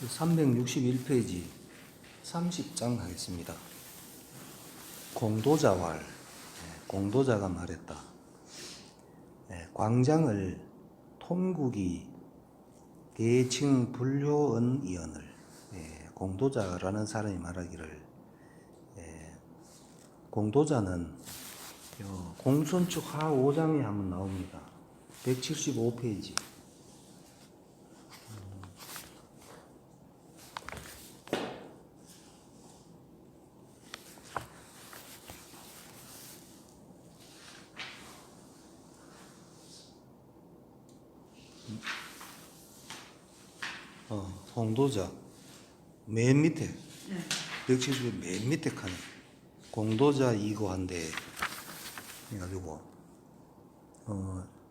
361페이지 30장 하겠습니다. 공도자왈. 공도자가 말했다. 광장을 통국이 계층 불효은 이언을. 공도자라는 사람이 말하기를, 공도자는 공손축 하 5장에 한번 나옵니다. 175페이지. 공도자 맨 밑에 170 맨 밑에 칸에 공도자 이거 한데 해가지고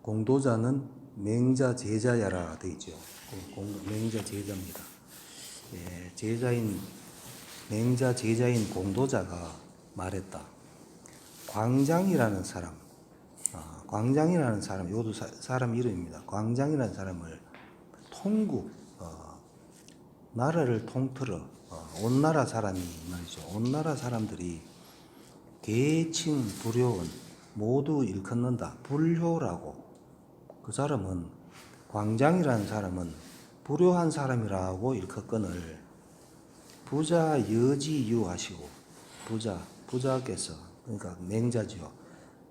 공도자는 맹자 제자야라 돼 있죠. 맹자 제자입니다. 제자인 맹자 제자인 공도자가 말했다. 광장이라는 사람, 광장이라는 사람, 이것도 사람 이름입니다. 광장이라는 사람을 통국, 나라를 통틀어 온 나라 사람이 말이죠. 온 나라 사람들이 계층 불효은 모두 일컫는다. 불효라고. 그 사람은 광장이라는 사람은 불효한 사람이라고 일컫거늘 부자 여지유 하시고 부자께서 그러니까 맹자죠.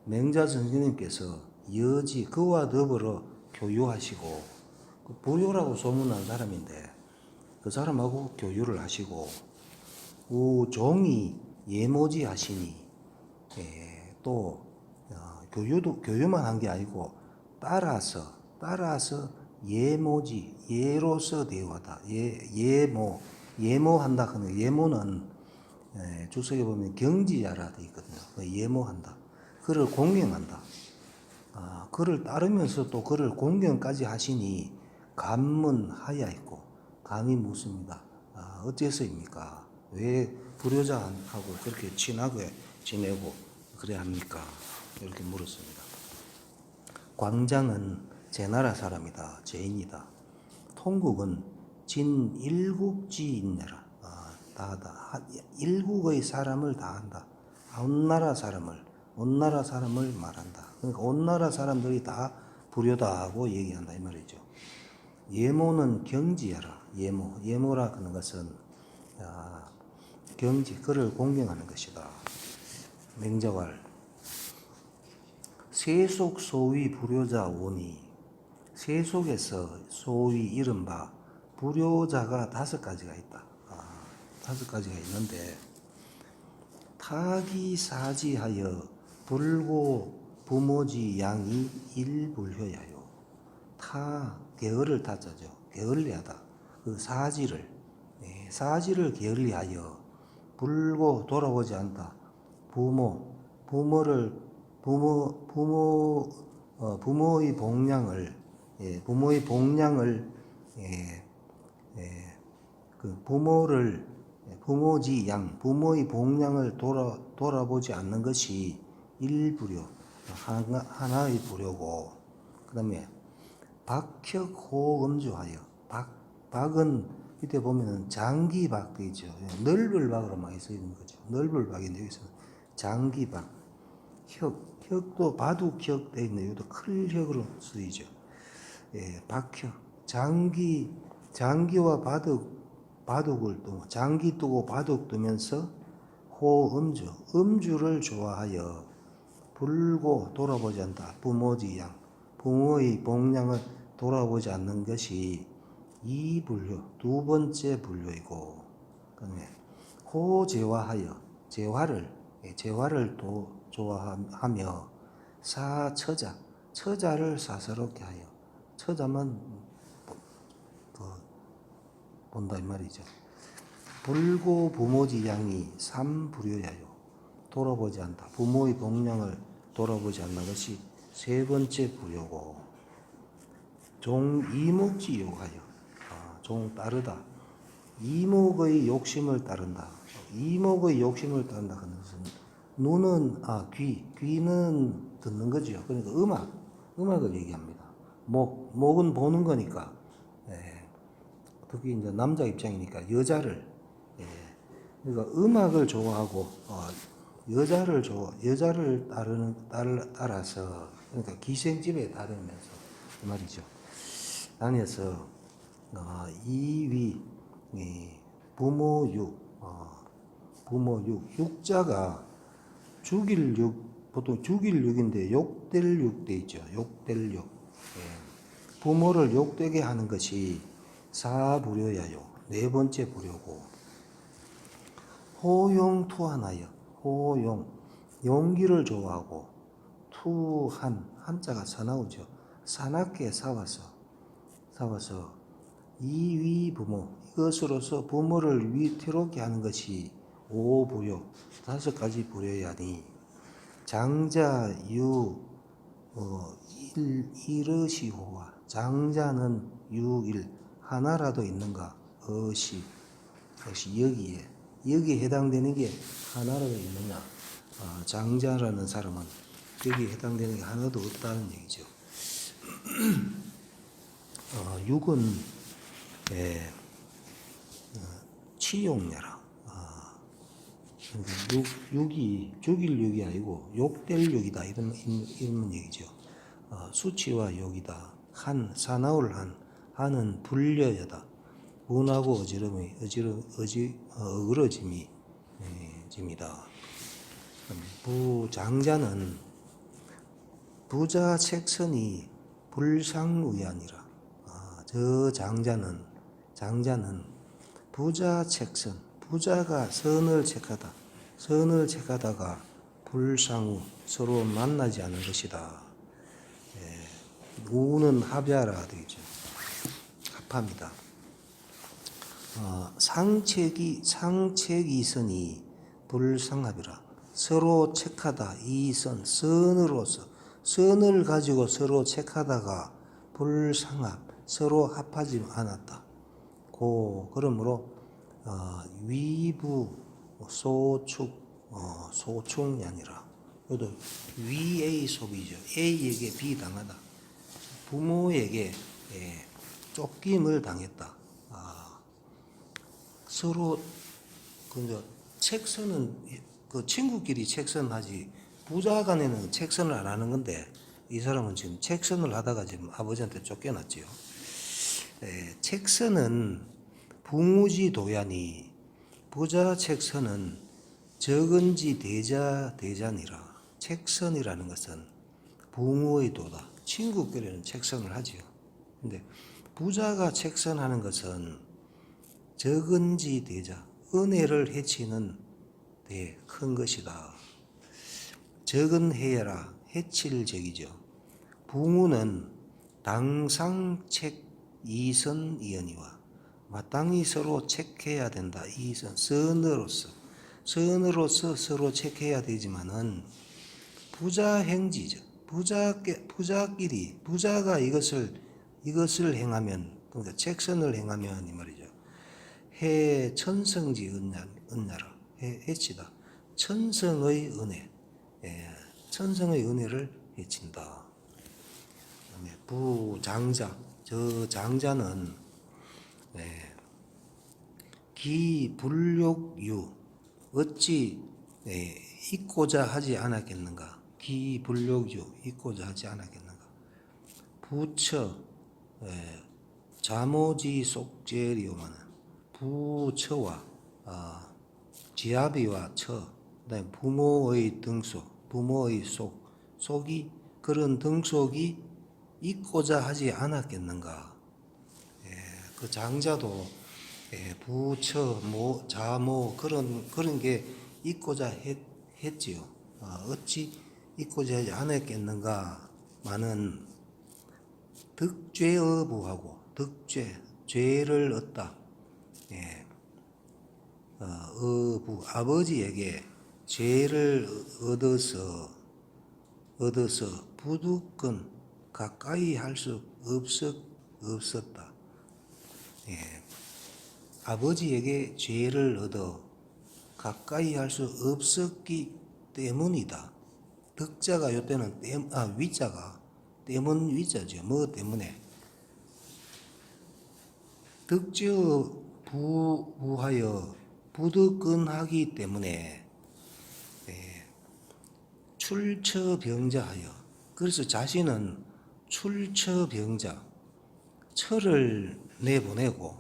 맹자 선생님께서 여지 그와 더불어 교유하시고 불효라고 소문난 사람인데 그 사람하고 교유를 하시고 종이 예모지 하시니 또 교유만 한 게 아니고 따라서 예로서 대우하다. 예모한다. 하는 예모는 주석에 보면 경지자라 되어 있거든요. 예모한다. 그를 공경한다. 그를 따르면서 또 그를 공경까지 하시니 감문하야 있고 감이 묻습니다. 어째서입니까? 왜 불효자하고 그렇게 친하게 지내고 그래야 합니까? 이렇게 물었습니다. 광장은 제 나라 사람이다. 제인이다. 통국은 진 일국지인내라. 일국의 사람을 다 한다. 온 나라 사람을 말한다. 그러니까 온 나라 사람들이 다 불효다 하고 얘기한다 이 말이죠. 예모는 경지야라. 예모라 하는 것은 경지, 그를 공경하는 것이다. 맹자왈. 세속 소위 불효자 오니. 세속에서 소위 이른바 불효자가 5가지가 있다. 5가지가 있는데 타기사지하여 불고 부모지 양이 일불효야요. 게을을 타자죠. 게을리하다. 그 사지를 게을리하여 불고 돌아오지 않다. 부모의 복량을 부모의 복량을 돌아보지 않는 것이 일불효, 하나의 불효고, 그 다음에 박혁호음주하여. 박은 이때 보면은 장기박 되죠. 넓을 박으로 많이 쓰이는 거죠. 넓을 박인데 여기서 장기박. 혁도 바둑혁 되어 있는데 이것도 클혁으로 쓰이죠. 박혁. 장기와 바둑을 또 장기 두고 바둑 두면서 호음주. 음주를 좋아하여 불고 돌아보지 않다. 부모지양. 부모의 복량을 돌아보지 않는 것이 이불효, 2번째 불효이고, 그다음에 호재화하여 재화를 또 좋아하며 처자를 사사롭게 하여. 처자만 본다 이 말이죠. 불고 부모지 양이 3불효야요. 돌아보지 않다. 부모의 복량을 돌아보지 않는 것이 3번째 불효고, 이목지 욕하여. 종 따르다. 이목의 욕심을 따른다. 이목의 욕심을 따른다 하는 것은 눈은 귀는 듣는 거죠. 그러니까 음악을 얘기합니다. 목은 보는 거니까 특히 이제 남자 입장이니까 여자를, 예, 그러니까 음악을 좋아하고 여자를 따라서 그러니까 기생집에 다니면서 그 말이죠. 다녀서 이위 부모육 육자가 죽일육 보통 죽일육인데 욕될육 돼 있죠. 욕될육. 예. 부모를 욕되게 하는 것이 사불효야요. 네 번째 불효고 호용투한하여 호용 용기를 좋아하고 투한 한자가 사나우죠. 사납게 사와서 이위부모 이것으로서 부모를 위태롭게 하는 것이 오불효 다섯 가지 불효야니 장자유 일의시호와 장자는 유일 하나라도 있는가 어시 여기에 해당되는 게 하나라도 있느냐 장자라는 사람은 여기에 해당되는 게 하나도 없다는 얘기죠. 육은 치용녀라. 육이 죽일 육이 아니고 욕될 육이다 이런 얘기죠. 수치와 욕이다. 한 사나울 한은 불려여다. 분하고 어그러짐이 집니다. 부장자는 부자 책선이 불상의아니라. 저 장자는 부자 책선 부자가 선을 책하다가 불상우 서로 만나지 않은 것이다. 우는 합야라 되죠. 합합니다. 상책이선이 불상합이라. 서로 책하다 이선 선으로서 선을 가지고 서로 책하다가 불상합 서로 합하지 않았다. 그러므로 위부 소축이 아니라 이것도 위A 속이죠. A에게 비당하다. 부모에게 쫓김을 당했다. 서로 책선은 그 친구끼리 책선하지 부자 간에는 책선을 안 하는 건데 이 사람은 지금 책선을 하다가 지금 아버지한테 쫓겨났지요. 책선은 붕우지 도야니 부자 책선은 적은지 대자니라. 책선이라는 것은 붕우의 도다. 친구끼리는 책선을 하지요. 근데 부자가 책선하는 것은 적은지 대자 은혜를 해치는 큰 것이다. 적은 해야라 해칠 적이죠. 붕우는 당상책 이선이언이와 마땅히 서로 책해야 된다. 이선 선으로서 서로 책해야 되지만은 부자 행지죠. 부자끼리 부자가 이것을 행하면 그러니까 책선을 행하면 이 말이죠. 해 천성지 은야라 해치다. 천성의 은혜, 천성의 은혜를 해친다. 그다음에 부장자, 저 장자는 기불욕유 어찌 잊고자 하지 않았겠는가? 기불욕유 잊고자 하지 않았겠는가? 부처 자모지 속죄리오마는 부처와 지아비와 처 그다음에 부모의 등속 부모의 속이 그런 등속이 잊고자 하지 않았겠는가? 그 장자도 부처 자모 그런 게 잊고자 했지요. 어찌 잊고자 하지 않았겠는가? 많은 득죄어부하고 죄를 얻다. 어부 아버지에게 죄를 얻어서 부득근 가까이 할 수 없었다. 아버지에게 죄를 얻어 가까이 할 수 없었기 때문이다. 득자가 요때는 위자가 때문 위자죠. 뭐 때문에 덕지어 부하여 부득근하기 때문에 출처병자하여, 그래서 자신은 출처병자, 처를 내보내고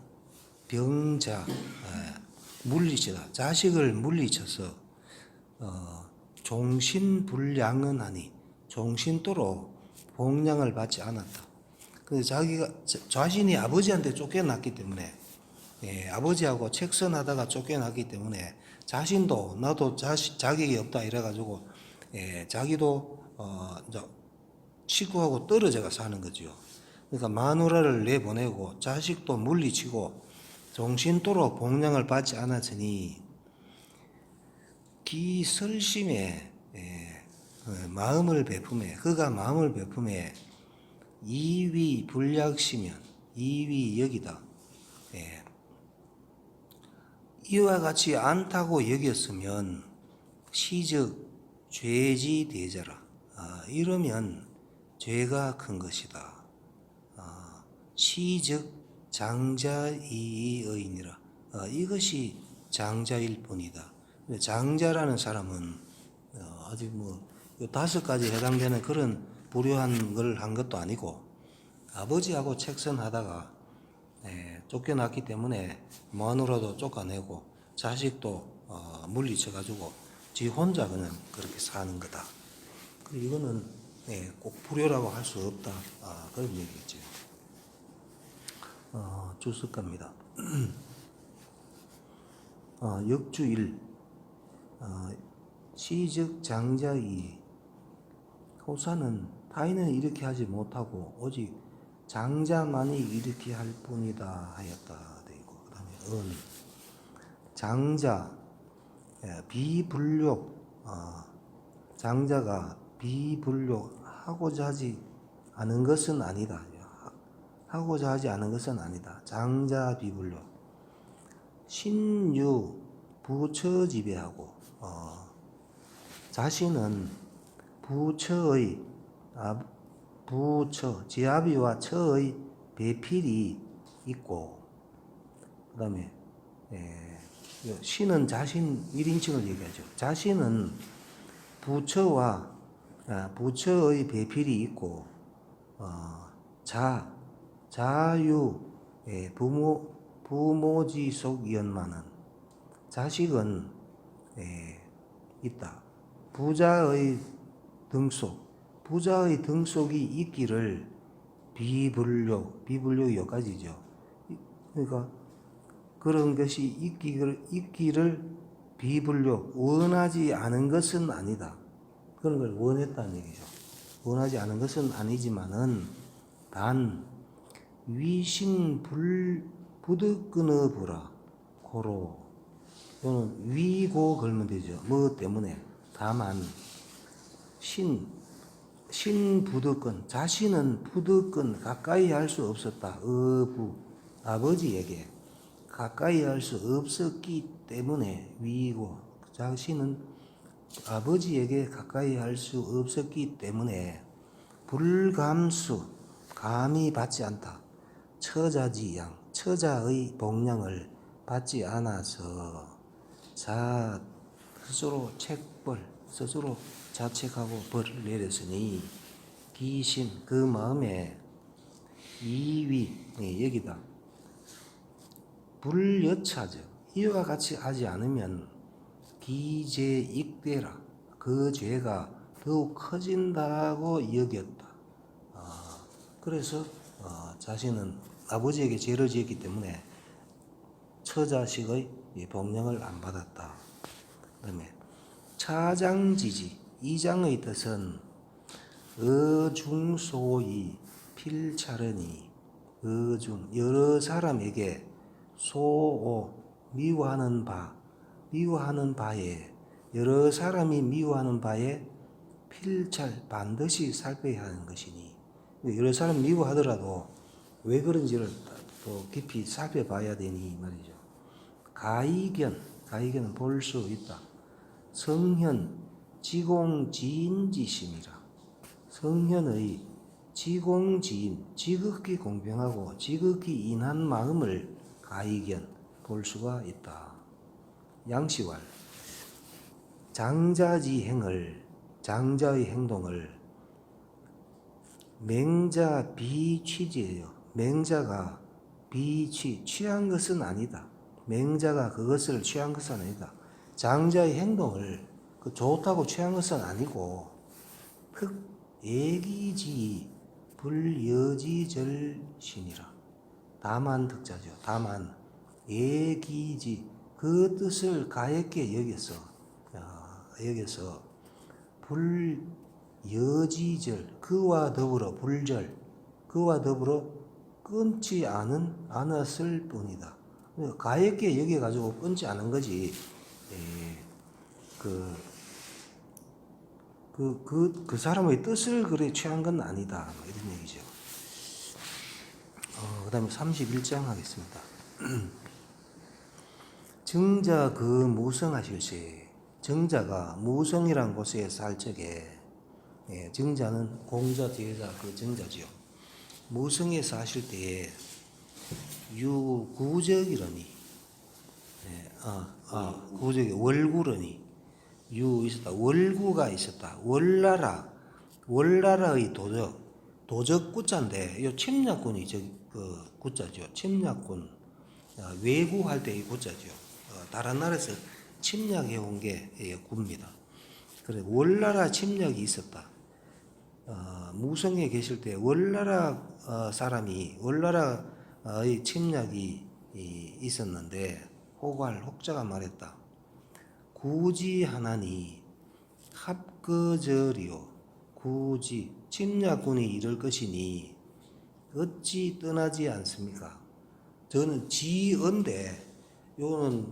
병자, 물리치다, 자식을 물리쳐서 종신불량은 하니, 종신토록 복량을 받지 않았다. 그래서 자기가 자신이 아버지한테 쫓겨났기 때문에, 아버지하고 책선하다가 쫓겨났기 때문에 자신도 나도 자격이 없다 이래가지고 자기도 이제 식구하고 떨어져가 사는 거죠. 그러니까 마누라를 내보내고 자식도 물리치고 종신토록 복량을 받지 않았으니 기설심에 마음을 베품에, 그가 마음을 베품에 이위 불약시면, 이위 여기다, 이와 같이 않다고 여겼으면 시즉 죄지 대자라, 이러면 죄가 큰 것이다. 시즉 장자이의니라, 이것이 장자일 뿐이다. 장자라는 사람은 아직 뭐 5가지 해당되는 그런 불효한 걸 한 것도 아니고, 아버지하고 책선하다가 쫓겨났기 때문에 마누라도 쫓아내고 자식도 물리쳐가지고 지 혼자 그냥 그렇게 사는 거다. 그리고 이거는 꼭 불효라고 할 수 없다, 그런 얘기겠죠. 주석갑니다. 역주1 시즉 장자이, 호사는 타인은 이렇게 하지 못하고 오직 장자만이 이렇게 할 뿐이다 하였다 되고, 그 다음에 장자 비불욕, 장자가 비불욕 하고자 하지 않은 것은 아니다. 하고자 하지 않은 것은 아니다. 장자 비불욕. 신유 부처 지배하고, 자신은 부처의 부처 지아비와 처의 배필이 있고, 그 다음에 신은 자신 1인칭을 얘기하죠. 자신은 부처와 부처의 배필이 있고, 자유 부모지속 연만은, 자식은 있다. 부자의 등속이 있기를 비불욕이 여기까지죠. 그러니까 그런 것이 있기를 비불욕, 원하지 않은 것은 아니다. 그런 걸 원했다는 얘기죠. 원하지 않은 것은 아니지만은 단 위신 부득근어 부라 고로, 이거는 위고 걸면 되죠. 뭐 때문에? 다만 신부득근, 자신은 부득근 가까이 할 수 없었다. 아버지에게 가까이 할 수 없었기 때문에 위고, 자신은 아버지에게 가까이 할 수 없었기 때문에 불감수, 감히 받지 않다. 처자지양, 처자의 복량을 받지 않아서 스스로 책벌, 스스로 자책하고 벌을 내렸으니 기심, 그 마음에 이위, 여기다 불여차죠. 이와 같이 하지 않으면 기재익대라, 그 죄가 더욱 커진다고 여겼다. 그래서 자신은 아버지에게 죄를 지었기 때문에 처자식의 복량을 안 받았다. 그 다음에 차장지지, 이 장의 뜻은 어중소이 필차르니, 여러 사람에게 미워하는 바에, 여러 사람이 미워하는 바에 필찰, 반드시 살펴야 하는 것이니, 여러 사람 미워하더라도 왜 그런지를 또 깊이 살펴봐야 되니 말이죠. 가이견은 볼 수 있다. 성현 지공지인지심이라, 성현의 지공지인, 지극히 공평하고 지극히 인한 마음을 가이견 볼 수가 있다. 양시왈 장자의 행동을 맹자 비취지예요. 맹자가 취한 것은 아니다. 맹자가 그것을 취한 것은 아니다. 장자의 행동을 좋다고 취한 것은 아니고 흑 애기지 불여지절신이라. 다만 득자죠. 다만 애기지 그 뜻을 가볍게 여겨서 불여지절 그와 더불어 끊지 않았을 뿐이다. 가볍게 여겨가지고 끊지 않은 거지. 그 사람의 뜻을 그래 취한 건 아니다. 이런 얘기죠. 그 다음에 31장 하겠습니다. 정자 그 무성하실세. 정자가 무성이란 곳에 살 적에, 정자는 공자 뒤에다 그 정자지요. 무성에 사실 때에 유구적이러니, 구적이 월구러니 있었다. 월구가 있었다. 월나라의 도적 구자인데 이 침략군이 그 구자죠. 침략군 외구할 때의 구자죠. 다른 나라에서 침략해 온 게 구입니다. 그래 월나라 침략이 있었다. 무성에 계실 때 월나라 사람이 월나라의 침략이 있었는데 혹자가 말했다. 구지하나니 합거절이요. 구지 침략군이 이럴 것이니 어찌 떠나지 않습니까? 저는 지어인데 요는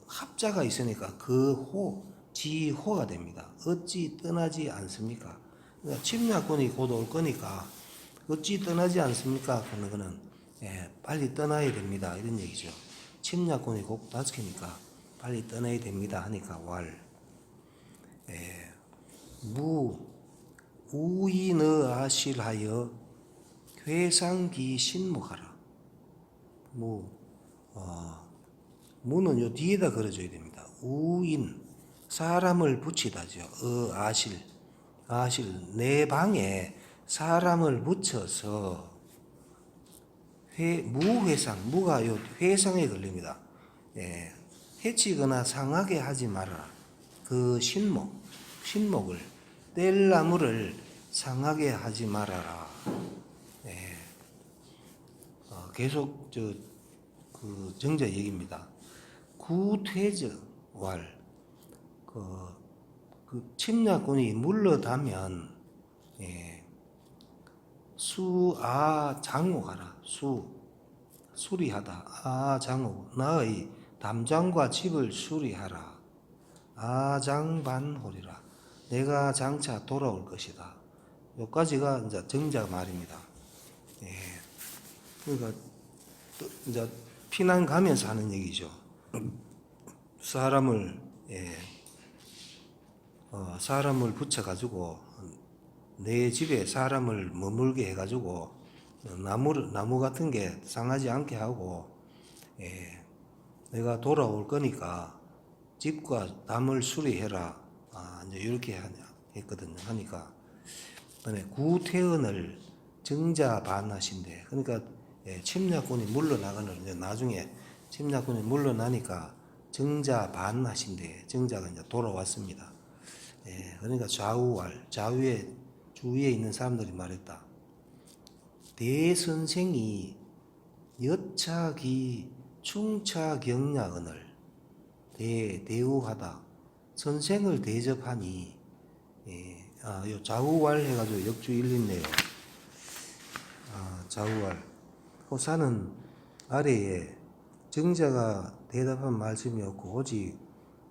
합자가 있으니까 지호가 됩니다. 어찌 떠나지 않습니까? 그러니까 침략군이 곧 올 거니까 어찌 떠나지 않습니까? 하는 거는 빨리 떠나야 됩니다. 이런 얘기죠. 침략군이 곧 다스키니까 빨리 떠나야 됩니다. 하니까 우인의 아실하여 회상기 신무하라. 무는 요 뒤에다 걸어줘야 됩니다. 우인 사람을 붙이다죠. 아실 내 방에 사람을 붙여서 무회상 무가 요 회상에 걸립니다. 해치거나 상하게 하지 말아라. 그 신목을 뗄나무를 상하게 하지 말아라. 계속 그 정자 얘기입니다. 구퇴저왈 그 침략군이 물러다면 수아장호하라. 수리하다. 아장호 나의 담장과 집을 수리하라. 아장반호리라. 내가 장차 돌아올 것이다. 여기까지가 이제 정자 말입니다. 그러니까 이제 피난 가면서 하는 얘기죠. 사람을 붙여가지고 내 집에 사람을 머물게 해가지고 나무 같은 게 상하지 않게 하고 내가 돌아올 거니까 집과 담을 수리해라. 이제 이렇게 했거든요. 하니까 구태언을 정자 반하신대. 그러니까 침략군이 물러나가는 이제 나중에 침략군이 물러나니까 정자 반하신대. 정자가 이제 돌아왔습니다. 그러니까 주위에 있는 사람들이 말했다. 대선생이 여차기 충차경야언을 대우하다. 선생을 대접하니 요 좌우왈 해가지고 역주 일리네요. 좌우왈 호사는 아래에 정자가 대답한 말씀이 없고 오직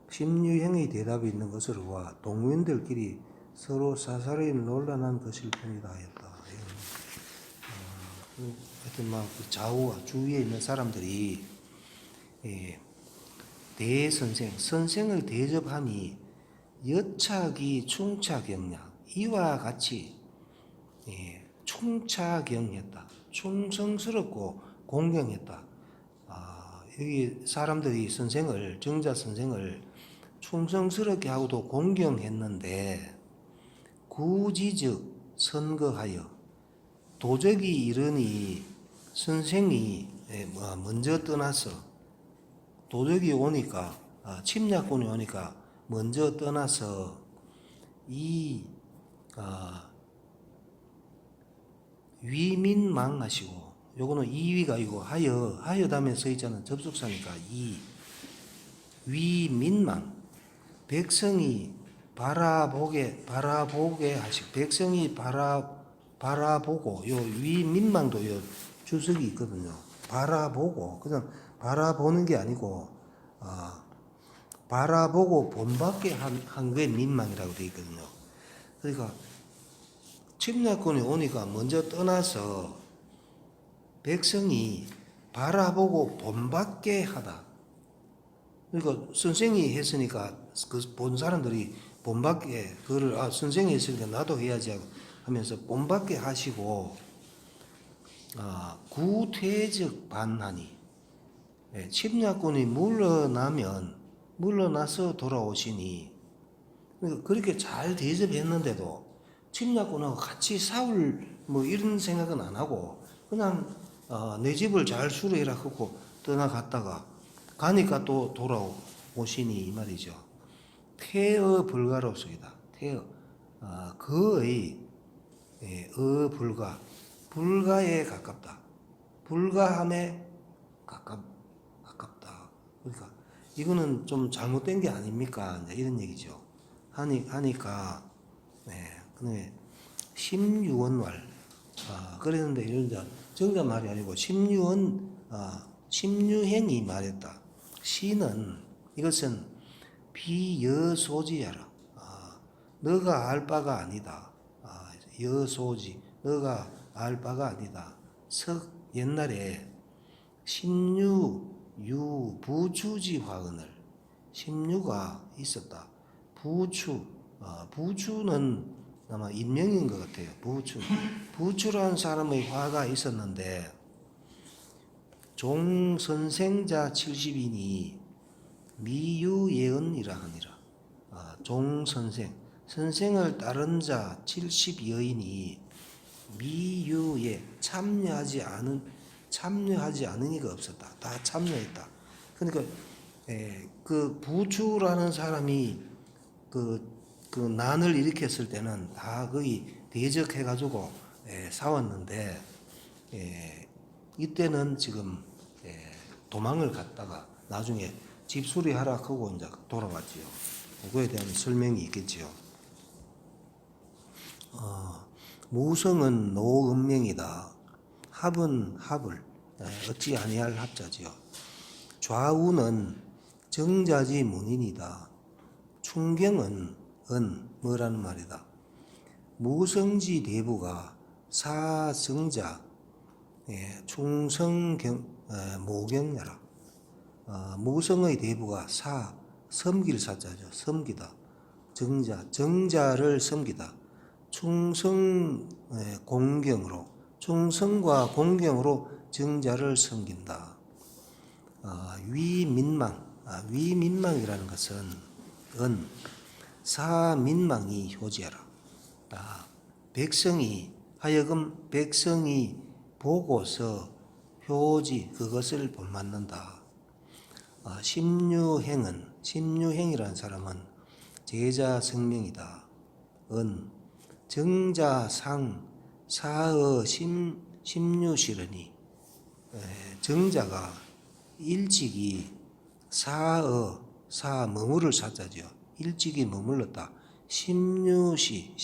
심유형의 대답이 있는 것으로 와 동문들끼리 서로 사사리 논란한 것일 뿐이다 하였다. 하여튼 좌우와 주위에 있는 사람들이 선생을 대접하니 여차기 충차경량 이와 같이 충차경했다. 충성스럽고 공경했다. 여기 사람들이 선생을, 정자 선생을 충성스럽게 하고도 공경했는데 구지적 선거하여 도적이 이르니 선생이 먼저 떠나서 도적이 오니까 침략군이 오니까 먼저 떠나서 이 위민망하시고, 요거는 이위가 아니고 하여 다음에 써 있잖아. 접속사니까 이 위민망, 백성이 바라보게 하시고, 백성이 바라보고, 요 위민망도 요 주석이 있거든요. 바라보고, 그냥 바라보는 게 아니고 바라보고 본받게 한 게 민망이라고 되어 있거든요. 그러니까 침략군이 오니까 먼저 떠나서 백성이 바라보고 본받게 하다. 그러니까 선생이 했으니까 그 본 사람들이 본받게, 그거를 선생이 했으니까 나도 해야지 하면서 본받게 하시고, 구퇴적 반하니, 침략군이 물러나서 돌아오시니, 그러니까 그렇게 잘 대접했는데도 침략군하고 같이 싸울 이런 생각은 안 하고 그냥 내 집을 잘 수리해라 하고 떠나갔다가 가니까 또 돌아오시니 이 말이죠. 태어 불가로소이다. 태어 그의 불가에 가깝다. 불가함에 가깝다. 그러니까 이거는 좀 잘못된 게 아닙니까? 이런 얘기죠. 하니까 근데 심유원왈 그랬는데 이런 정자 말이 아니고 심유행이 말했다. 시는 이것은 비여소지야라. 너가 알 바가 아니다. 여소지 너가 알 바가 아니다. 옛날에 심유 부추지 화근을 심유가 있었다. 부추는 아마 인명인 것 같아요. 부추라는 사람의 화가 있었는데 종선생자 70인이 미유예언이라 하니라. 선생을 따른 자 70여인이 미유에 참여하지 않은 이가 없었다. 다 참여했다. 그러니까 그 부추라는 사람이 그 난을 일으켰을 때는 다 거의 대적해가지고 싸웠는데 이때는 지금 도망을 갔다가 나중에 집수리하라 하고 이제 돌아왔지요. 그거에 대한 설명이 있겠지요. 무성은 노은명이다. 합은 합을 어찌 아니할 합자지요. 좌우는 정자지 문인이다. 충경은 뭐라는 말이다. 무성지 대부가 사정자 모경야라. 무성의 대부가 섬길 사자죠. 섬기다. 정자를 섬기다. 충성과 공경으로 정자를 섬긴다. 위민망이라는 것은 사민망이 효지하라. 백성이 보고서 그것을 본받는다. 심유행이라는 사람은 제자 성명이다. 정자상 사의 심유시르니 정자가 일찍이 머무를 사자죠. 일찍이 머물렀다. 심유시의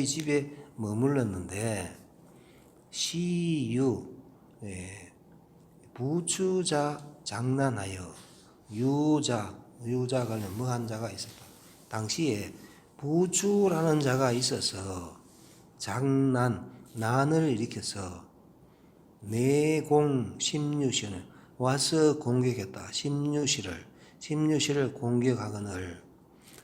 집에 머물렀는데 부추자 장난하여 유자가 뭐한 자가 있었다. 당시에 부추라는 자가 있어서 난을 일으켜서 내공 심유시는 와서 공격했다. 심유시를 공격하거늘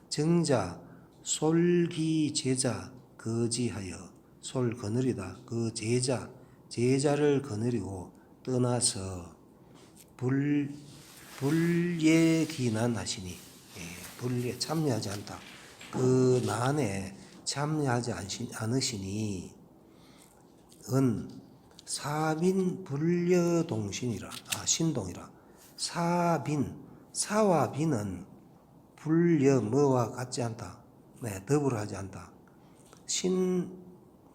정자 솔기 제자 거지하여 솔 거느리다. 그 제자를 거느리고 떠나서 불예기난하시니, 불예 참여하지 않다. 그 난에 참여하지 않으시니 은 사빈 불여동신이라. 신동이라. 사빈, 사와 빈은 불여 뭐와 같지 않다. 더불어 하지 않다.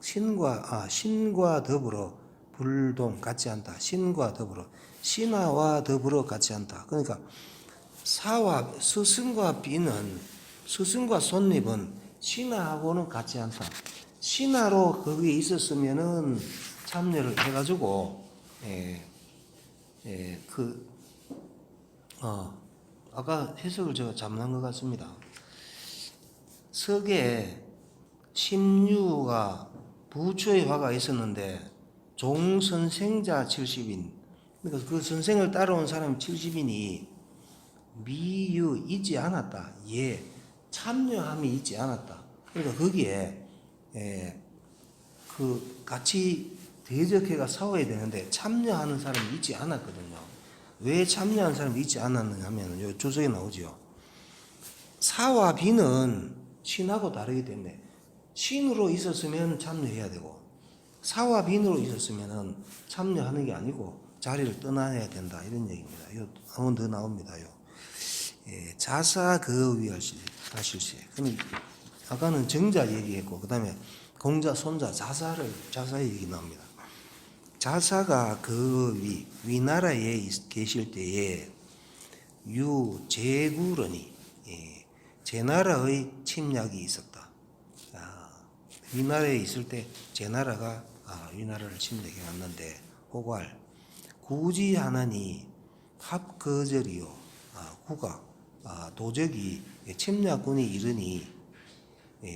신과 더불어 불동 같지 않다. 신과 더불어, 신하와 더불어 같지 않다. 그러니까 스승과 비는, 스승과 손님은 신하하고는 같지 않다. 신하로 거기에 있었으면은 참여를 해가지고, 아까 해석을 제가 잘못한 것 같습니다. 석에 심유가 부처의 화가 있었는데 종선생자 70인, 그러니까 그 선생을 따라온 사람이 70인이 미유 있지 않았다. 참여함이 있지 않았다. 그러니까 거기에 그 같이 대적해가 싸워야 되는데 참여하는 사람이 있지 않았거든요. 왜 참여하는 사람이 있지 않았느냐 하면 요 주석에 나오죠. 사와 비는 신하고 다르기 때문에 신으로 있었으면 참여해야 되고, 사와 빈으로 있었으면 참여하는 게 아니고 자리를 떠나야 된다, 이런 얘기입니다. 요 한 번 더 나옵니다. 자사 하실세. 그럼 아까는 정자 얘기했고, 그 다음에 공자, 손자, 자사 얘기 나옵니다. 자사가 위나라에 계실 때에 제구러니, 제나라의 침략이 있었다. 위나라에 있을 때 제나라가 위나라를 침략해 왔는데, 호괄 구지하나니 합거절이요. 구가 도적이 침략군이 이르니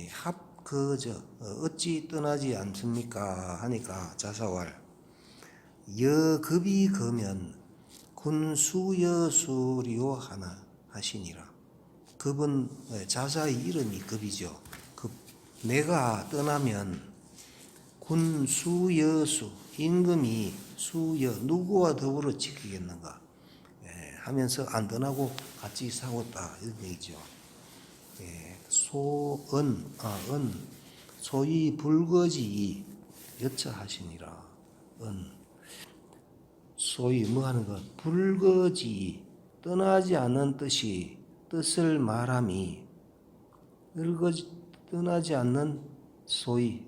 합거절 어찌 떠나지 않습니까 하니까 자사왈 여급이 거면 군수여수리오 하나 하시니라. 급은 자사의 이름이 급이죠. 급. 내가 떠나면 군수여수, 임금이 수여 누구와 더불어 지키겠는가 하면서 안 떠나고 같이 싸웠다, 이런 얘기죠. 소위 불거지 여차하시니라. 소위 뭐 하는 것, 불거지 떠나지 않는 뜻을 말함이, 떠나지 않는 소위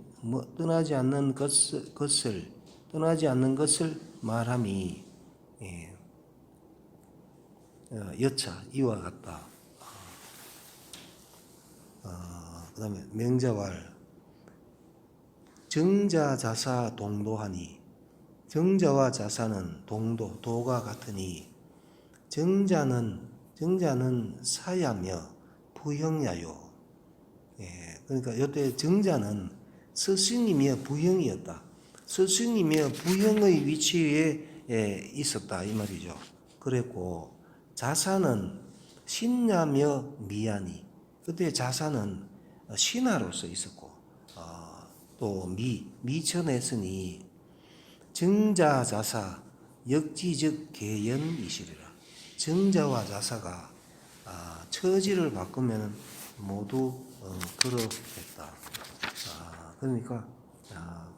떠나지 않는 것을 말함이 여차 이와 같다. 그 다음에 명자왈 정자자사 동도하니, 정자와 자사는 도가 같으니, 정자는 사야며 부형야요. 그러니까 이때 정자는 스승이며 부형이었다. 스승이며 부형의 위치에 있었다, 이 말이죠. 그랬고, 자사는 신야며 미야니, 그때 자사는 신하로서 있었고, 또 미천했으니 정자자사 역지적 개연이시리라. 정자와 자사가 처지를 바꾸면 모두 그렇겠다. 그러니까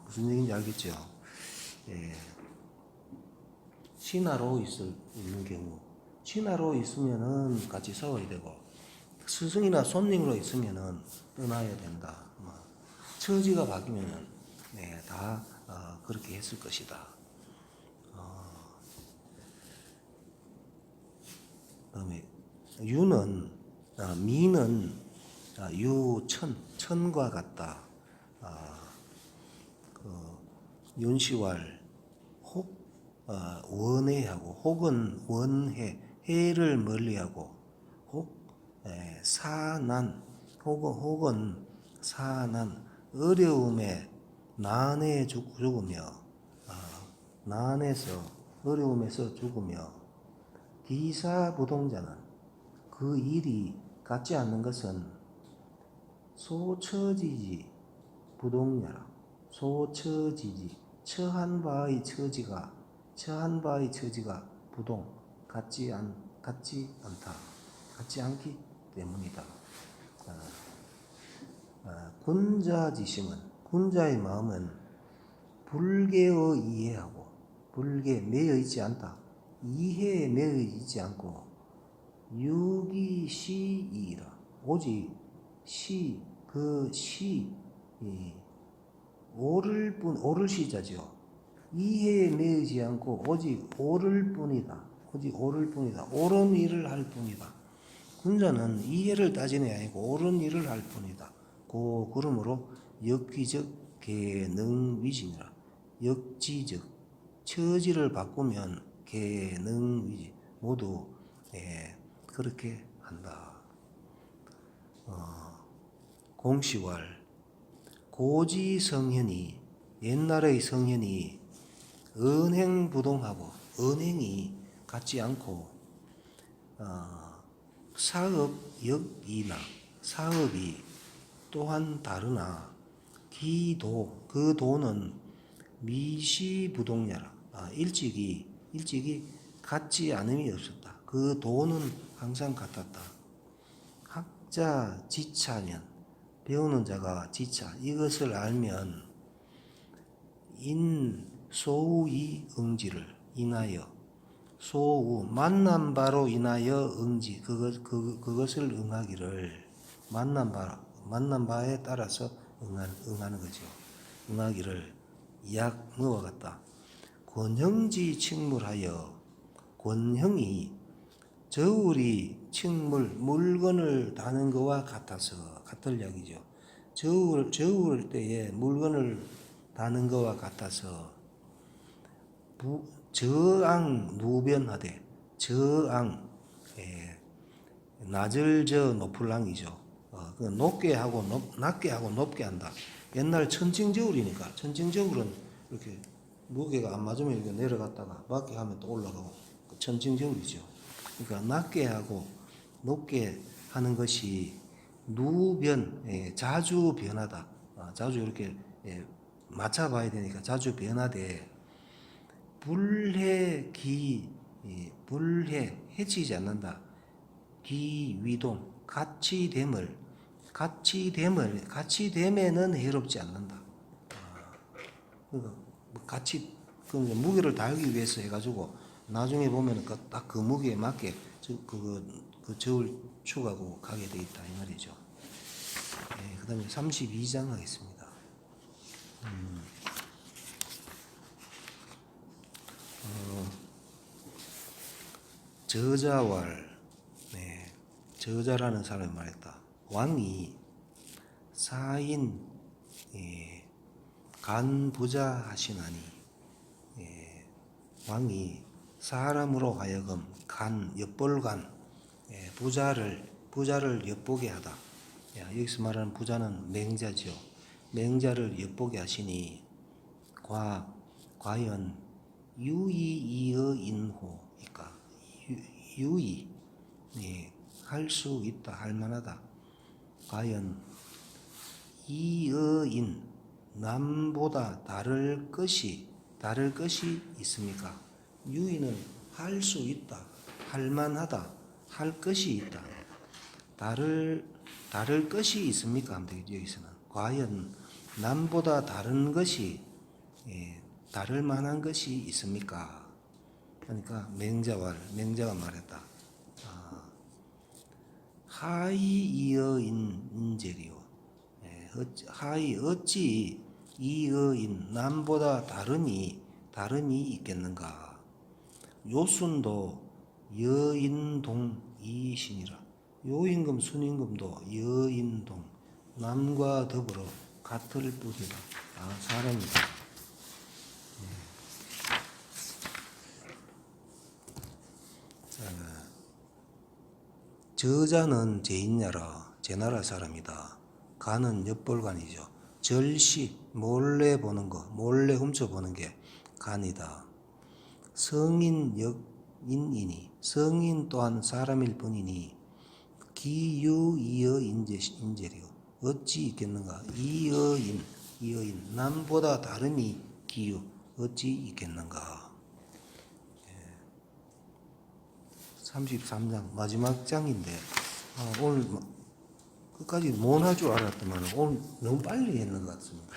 무슨 얘기인지 알겠죠? 신하로 있는 경우, 신하로 있으면은 같이 싸워야 되고, 스승이나 손님으로 있으면은 떠나야 된다. 처지가 바뀌면은 다 그렇게 했을 것이다. 그다음에 미는 천과 같다. 윤시왈 원해하고, 혹은 원해, 해를 멀리하고, 사난, 혹은 사난, 어려움에 난해 죽으며, 난해서 어려움에서 죽으며, 기사부동자는 그 일이 같지 않는 것은 소처지지 부동야라. 소처지지, 처한 바의 처지가 처한 바의 처지가 부동, 같지 않다. 같지 않기 때문이다. 군자지심은, 군자의 마음은 불개의 이해하고, 불개, 매여 있지 않다. 이해에 매여 있지 않고, 유기시이라. 오직 오를 시자죠. 이해에 매이지 않고 오직 오를 뿐이다. 오직 오를 뿐이다. 옳은 일을 할 뿐이다. 군자는 이해를 따지는 게 아니고 옳은 일을 할 뿐이다. 그러므로 역기적 계능위진이라. 역지적 처지를 바꾸면 계능위진 모두 그렇게 한다. 공시왈 고지 성현이 옛날의 성현이 언행부동하고 언행이 같지 않고 사업역이나 사업이 또한 다르나 기도 그 도는 미시부동야라. 일찍이 같지 않음이 없었다. 그 도는 항상 같았다. 학자 지차면 배우는 자가 지차 이것을 알면 소우이 응지를 인하여 소우 만난 바로 인하여 응지 그것을 응하기를 만난 바에 따라서 응하는 거죠. 응하기를 약 뭐와 같다. 권형지 칙물하여 권형이 저울이 칙물 물건을 다는 것과 같을 이야기죠. 저울 때에 물건을 다는 것과 같아서 저앙 누변하되 저앙 낮을 저 높을 랑이죠. 높게 하고 낮게 하고 높게 한다. 옛날 천칭저울이니까 천칭저울은 이렇게 무게가 안 맞으면 이렇게 내려갔다가 맞게 하면 또 올라가고 천칭저울이죠. 그러니까 낮게 하고 높게 하는 것이 누변 자주 변하다. 자주 이렇게 맞춰봐야 되니까 자주 변하되 불해 해치지 않는다. 기위동 같이됨에는 해롭지 않는다. 그러니까 무게를 달기 위해서 해가지고 나중에 보면 딱 그 무게에 맞게 그 저울 축하고 가게 돼 있다 이 말이죠. 그 다음에 32장 하겠습니다. 저자왈 저자라는 사람이 말했다. 왕이 사인 간부자 하시나니 왕이 사람으로 하여금 엿볼간 부자를 엿보게 하다. 여기서 말하는 부자는 맹자죠. 맹자를 엿보게 하시니 과연 유의이어인호니까 유의 할 수 있다 할 만하다. 과연 이어인 남보다 다를 것이 있습니까? 유의는 할 수 있다 할 만하다 할 것이 있다. 다를 것이 있습니까? 하면 되겠죠. 여기서는 과연 남보다 다른 것이 다를 만한 것이 있습니까? 그러니까 맹자가 말했다. 하이이어인 인재리요. 하이 어찌 이어인 남보다 다른이 있겠는가? 요순도 여인동이시니라. 요임금 순임금도 여인동 남과 더불어 같을 뿐이다. 사람이다. 저자는 제인야라 제나라 사람이다. 간은 엿볼간이죠. 절시 몰래 보는 거 몰래 훔쳐보는 게 간이다. 성인 역인이니 성인 또한 사람일 뿐이니 기유이어 인재리요. 어찌 있겠는가? 이어인 남보다 다름이 기유 어찌 있겠는가? 33장 마지막 장인데 오늘 끝까지 못 할 줄 알았더만 오늘 너무 빨리 했는 것 같습니다.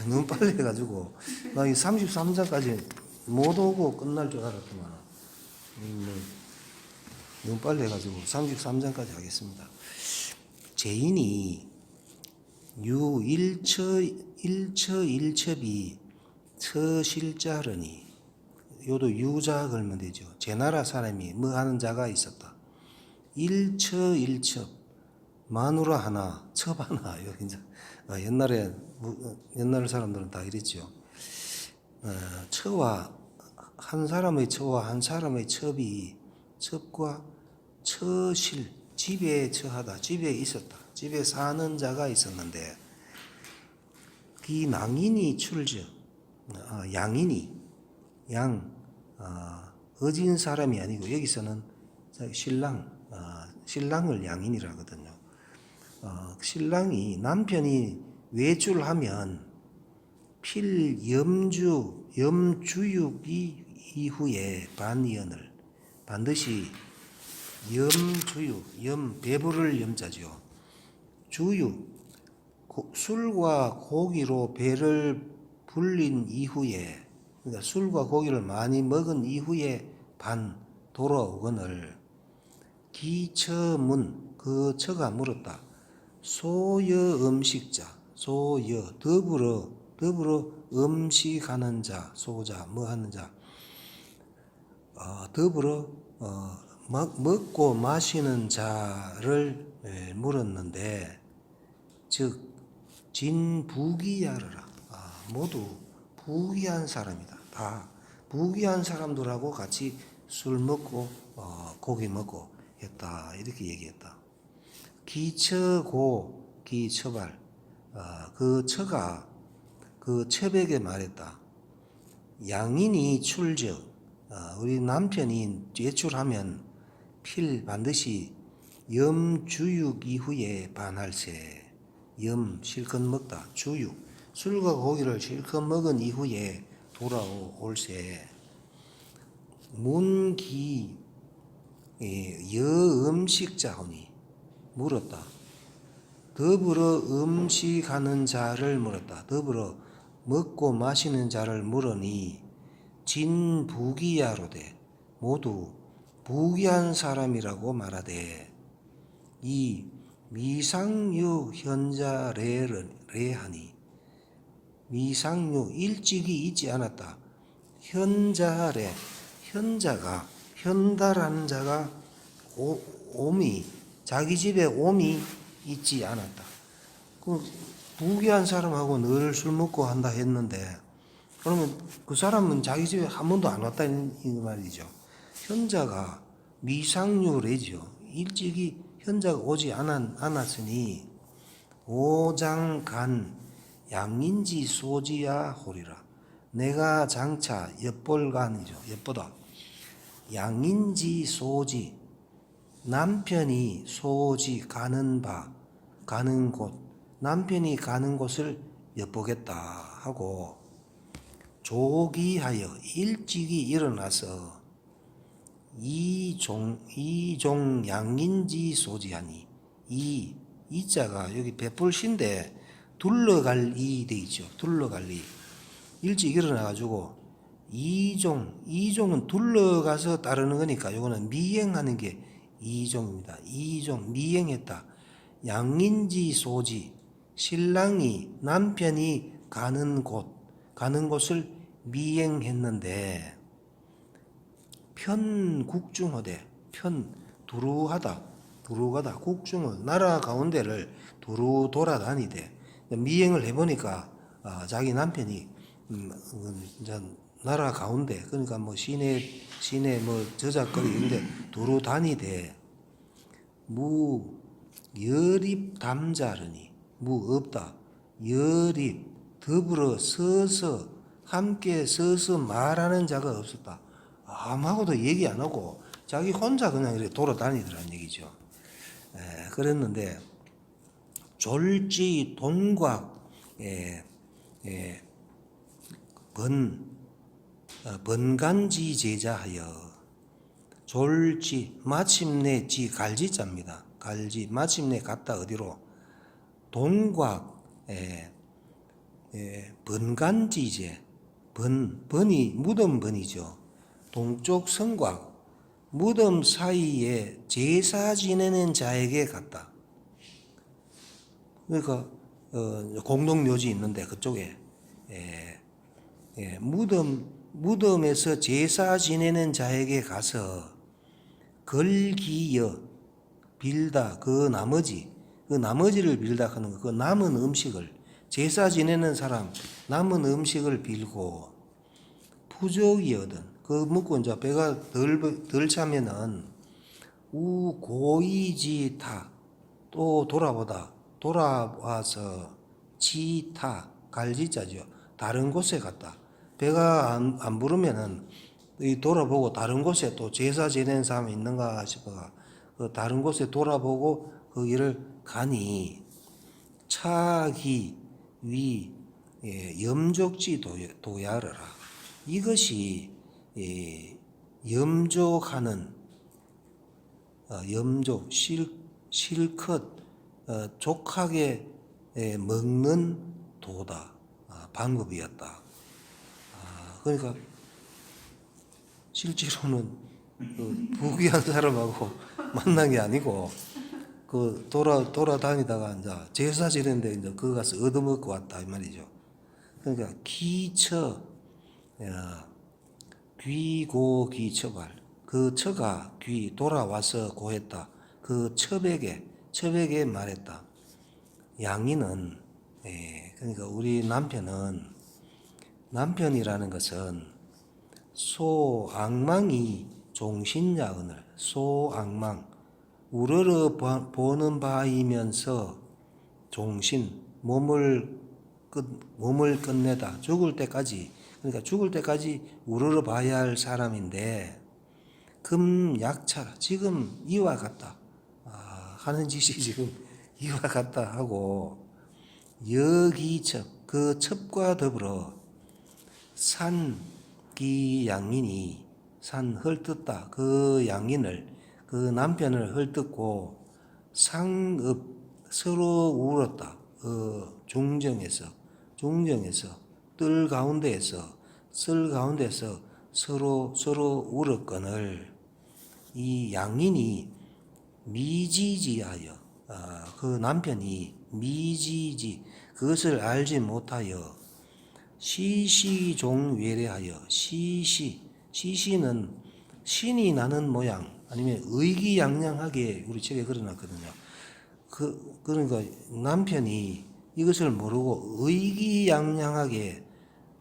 너무 빨리 해가지고 나 이 33장까지 못 오고 끝날 줄 알았더만 너무 빨리 해가지고 33장까지 하겠습니다. 제인이 유 일처일첩이 처실자르니 요도 유자 걸면 되죠. 제 나라 사람이 뭐 하는 자가 있었다. 일처일첩 마누라 하나 첩 하나 이제 옛날 사람들은 다 이랬죠. 처와 한 사람의 처와 한 사람의 첩과 처실 집에 처하다 집에 있었다. 집에 사는 자가 있었는데 그 낭인이 출저 양인이 어진 사람이 아니고 여기서는 신랑을 양인이라 하거든요. 신랑이 남편이 외출하면 염주육 이후에 반이언을 반드시 염주육 배부를 염자죠. 주육 술과 고기로 배를 불린 이후에 그러니까 술과 고기를 많이 먹은 이후에 반 돌아오거늘 기처문 그 처가 물었다. 소여 음식자 소여 더불어 음식하는 자 소자 뭐 하는 자 더불어 먹고 마시는 자를 물었는데 즉 진부귀하르라 모두 부귀한 사람이다. 다 부귀한 사람들하고 같이 술 먹고 고기 먹고 했다 이렇게 얘기했다. 기처고 기처발 그 처가 그 첩에게 말했다. 양인이 출저 우리 남편이 외출하면 반드시 염주육 이후에 반할세. 염 실컷 먹다 주육 술과 고기를 실컷 먹은 이후에 돌아올세. 문기 여음식자하니 물었다. 더불어 음식하는 자를 물었다. 더불어 먹고 마시는 자를 물으니 진부귀야로되 모두 부귀한 사람이라고 말하되 이 미상유 현자 레하니 미상유 일찍이 있지 않았다. 현자래 현자가 현다라는 자가 옴이 자기 집에 옴이 있지 않았다. 그 부귀한 사람하고 늘 술 먹고 한다 했는데 그러면 그 사람은 자기 집에 한 번도 안 왔다 이 말이죠. 현자가 미상유래죠. 일찍이 현자가 오지 않았으니 오장간 양인지 소지야 호리라. 내가 장차 엿볼간이죠. 엿보다 양인지 소지 남편이 소지 가는 곳 남편이 가는 곳을 엿보겠다 하고 조기하여 일찍이 일어나서 이종 양인지 소지하니 이자가 여기 베풀신데 둘러갈 이 돼 있죠. 둘러갈 이 일찍 일어나 가지고 이종은 둘러가서 따르는 거니까 요거는 미행하는 게 이종입니다. 이종 미행했다. 양인지 소지 신랑이 남편이 가는 곳을 미행했는데 편국중하되 두루가다 국중을 나라 가운데를 두루 돌아다니되 미행을 해보니까 자기 남편이 이제 나라 가운데 그러니까 뭐 시내 뭐 저작거리 이런데 두루 다니되 무 여립 담자르니 무 없다 여립 더불어 서서 함께 서서 말하는 자가 없었다. 아무하고도 얘기 안 하고 자기 혼자 그냥 이렇게 돌아다니더란 얘기죠. 그랬는데 졸지 동곽 번간지 제자하여 졸지 마침내 지 갈지자입니다. 갈지 마침내 갔다 어디로 동곽 번간지제 번이 무덤 번이죠. 동쪽 성곽 무덤 사이에 제사 지내는 자에게 갔다. 그러니까 공동묘지 있는데 그쪽에 무덤에서 제사 지내는 자에게 가서 걸기여 빌다 그 나머지를 빌다 하는 거, 그 남은 음식을 제사 지내는 사람 남은 음식을 빌고 부족이거든. 그 먹고 이제 배가 덜 차면은 우고이지타 또 돌아와서 지타 갈지자죠. 다른 곳에 갔다. 배가 안 부르면은 이 돌아보고 다른 곳에 또 제사 지내는 사람이 있는가 싶어가 그 다른 곳에 돌아보고 거기를 가니 차기 위 염족지 도야르라. 이것이 염족하는 염족 실컷 족하게 먹는 도다 방법이었다. 그러니까 실제로는 부귀한 사람하고 만난 게 아니고 그 돌아다니다가 이제 제사 지내는데 이제 그거 가서 얻어먹고 왔다 이 말이죠. 그러니까 귀고귀처발 그 처가 귀 돌아와서 고했다. 그 첩에게 말했다. 양이는 그러니까 우리 남편이라는 것은 소악망이 종신야언을 소악망 우러러 보는 바이면서 종신 몸을 끝내다 죽을 때까지 그러니까 죽을 때까지 우러러 봐야 할 사람인데 금약차라 지금 이와 같다 하는 짓이 지금 이와 같다 하고 여기첩 그 첩과 더불어 산기양인이 산 헐뜯다 그 양인을 그 남편을 헐뜯고 상읍 서로 울었다. 중정에서 뜰 가운데에서 서로 울었거늘 이 양인이 미지지하여 그 남편이 미지지 그것을 알지 못하여 시시종외래하여 시시는 신이 나는 모양 아니면 의기양양하게 우리 책에 그려놨거든요. 그러니까 남편이 이것을 모르고 의기양양하게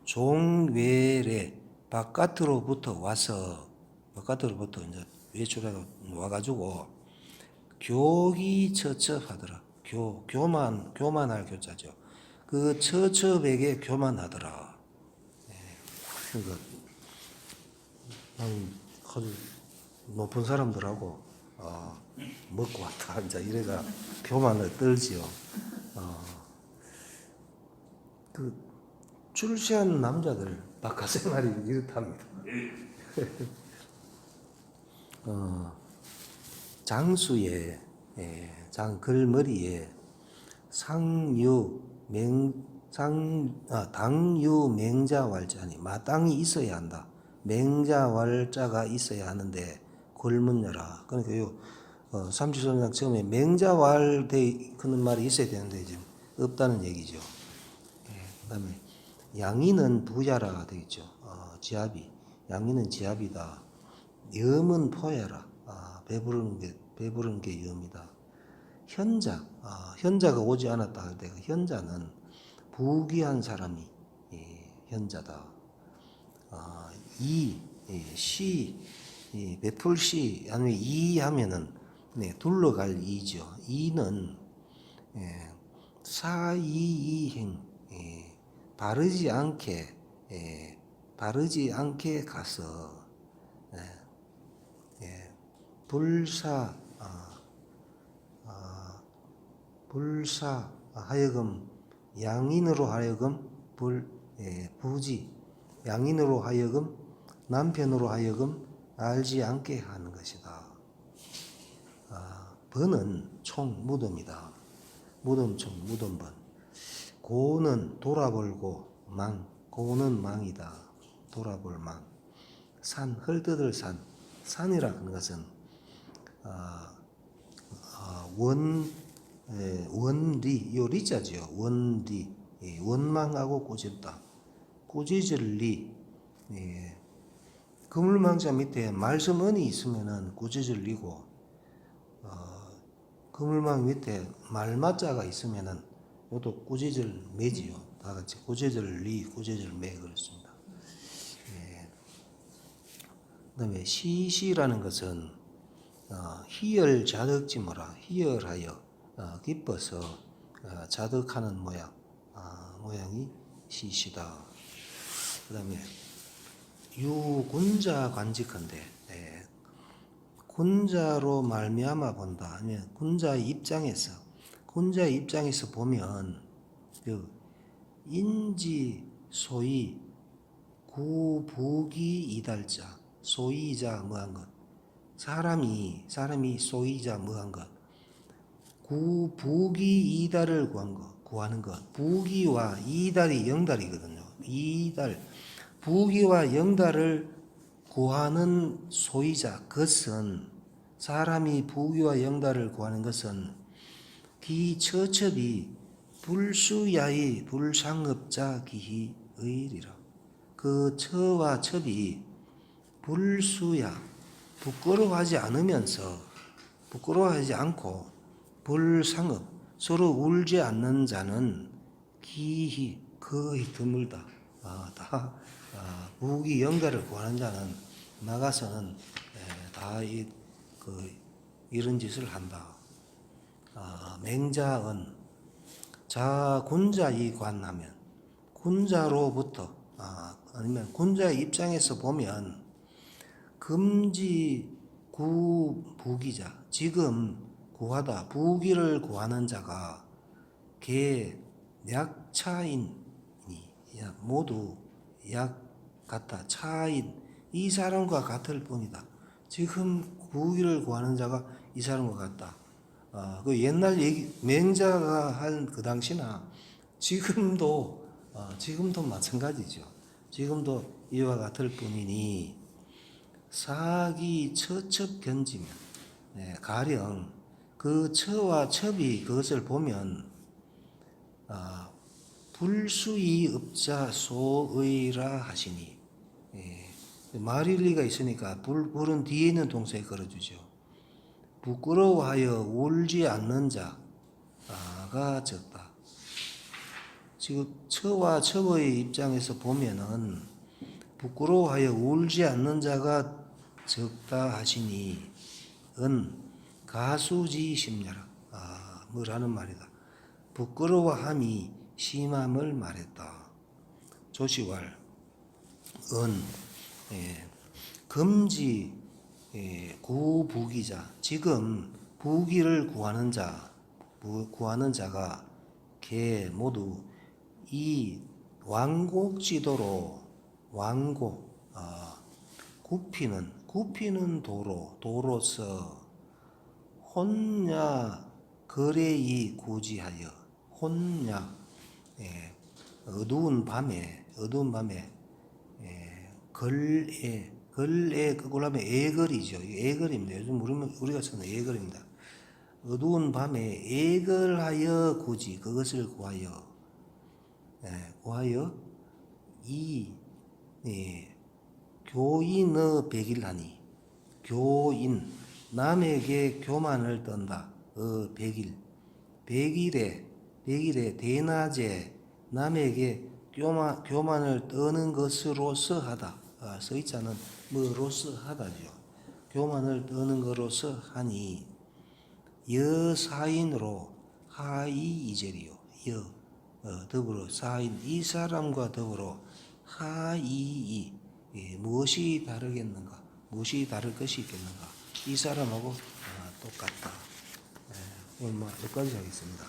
종외래 바깥으로부터 이제 외출해 와가지고 교기처첩하더라. 교만할 교자죠. 그 처첩에게 교만하더라. 그러니까 아주 높은 사람들하고 먹고 왔다 이제 이래가 교만을 떨지요. 그 출세한 남자들 바깥 생활이 이렇답니다. 장수에 글머리에 당유 맹자왈자니 마땅히 있어야 한다. 맹자왈자가 있어야 하는데 골문여라. 그러니까 요 삼지선장 처음에 맹자왈대 그런 말이 있어야 되는데 지금 없다는 얘기죠. 그다음에 양이는 부야라가 되겠죠. 지압이 양이는 지압이다. 염은 포야라. 배부르는 게 염이다. 현자가 오지 않았다 할 때 현자는 부귀한 사람이 현자다. 베풀시 아니면 하면은 둘러갈 이죠. 이는 사이이행 바르지 않게 가서 불사 하여금 양인으로 하여금 양인으로 하여금 남편으로 하여금 알지 않게 하는 것이다. 번은 총, 무덤이다. 무덤총, 무덤번. 고는 돌아볼고 망, 고는 망이다. 돌아볼 망. 산, 헐뜯을 산. 산이라는 것은 원리, 요 리자죠. 원리, 원망하고 꾸짖다. 꾸짖을 리. 그물망자 밑에 말씀언이 있으면은 꾸짖을 리고, 그물망 밑에 말맞자가 있으면은 요도 꾸짖을 매지요. 다 같이 꾸짖을 리, 꾸짖을 매 그렇습니다. 그다음에 시시라는 것은 희열 자득지 뭐라, 희열하여 기뻐서 자득하는 모양, 모양이 시시다. 그다음에 유군자 관직한데, 군자로 말미암아 본다. 아니면 군자의 입장에서 보면 그 인지 소위 구부기 이달자, 소이자 뭐한 것, 사람이 소이자 뭐한 것, 구부기 이달을 구하는 것. 부기와 이달이 영달이거든요. 이달, 부기와 영달을 구하는 소이자, 그것은 사람이 부기와 영달을 구하는 것은 기처첩이 불수야의 불상업자 기히 의리라. 그 처와 첩이 불수야, 부끄러워하지 않고 불상업, 서로 울지 않는 자는 기히 거의 드물다. 부귀 영달을 구하는 자는 나가서는 다 이런 짓을 한다. 맹자은 자 군자이 관하면, 군자로부터 아니면 군자의 입장에서 보면 금지 구부기자, 지금 구하다 부기를 구하는 자가 개 약차인이, 모두 약 같다. 차인, 이 사람과 같을 뿐이다. 지금 부기를 구하는 자가 이 사람과 같다. 그 옛날 얘기, 맹자가 한 그 당시나 지금도 마찬가지죠. 지금도 이와 같을 뿐이니 사기 처첩 견지면, 가령 그 처와 첩이 그것을 보면 불수이 업자 소의라 하시니, 말일리가 있으니까 불은 뒤에 있는 동사에 걸어주죠. 부끄러워하여 울지 않는 자가 적다. 지금 처와 첩의 입장에서 보면은 부끄러워하여 울지 않는 자가 적다 하시니 은 가수지 심려라. 뭐라는 말이다. 부끄러워함이 심함을 말했다. 조시왈 은 금지 구부기자, 지금 부기를 구하는 자가 개 모두 이 완곡지도로, 완곡 굽히는 도로서 혼야 거래이 고지하여, 혼야 어두운 밤에 걸에 그걸 하면 애걸이죠. 애걸입니다. 요즘 우리가 쓰는 애걸입니다. 어두운 밤에 애걸하여 고지, 그것을 구하여 이 교인의 백일하니, 교인 남에게 교만을 떤다. 백일에 대낮에 남에게 교만을 떠는 것으로서 하다. 서있자는 뭐로서 하다죠. 교만을 떠는 것으로서 하니 여사인으로 하이이젤이요. 더불어 사인, 이 사람과 더불어 하이이, 무엇이 다르겠는가? 무엇이 다를 것이 있겠는가? 이 사람하고 똑같다. 오늘 여기까지 하겠습니다.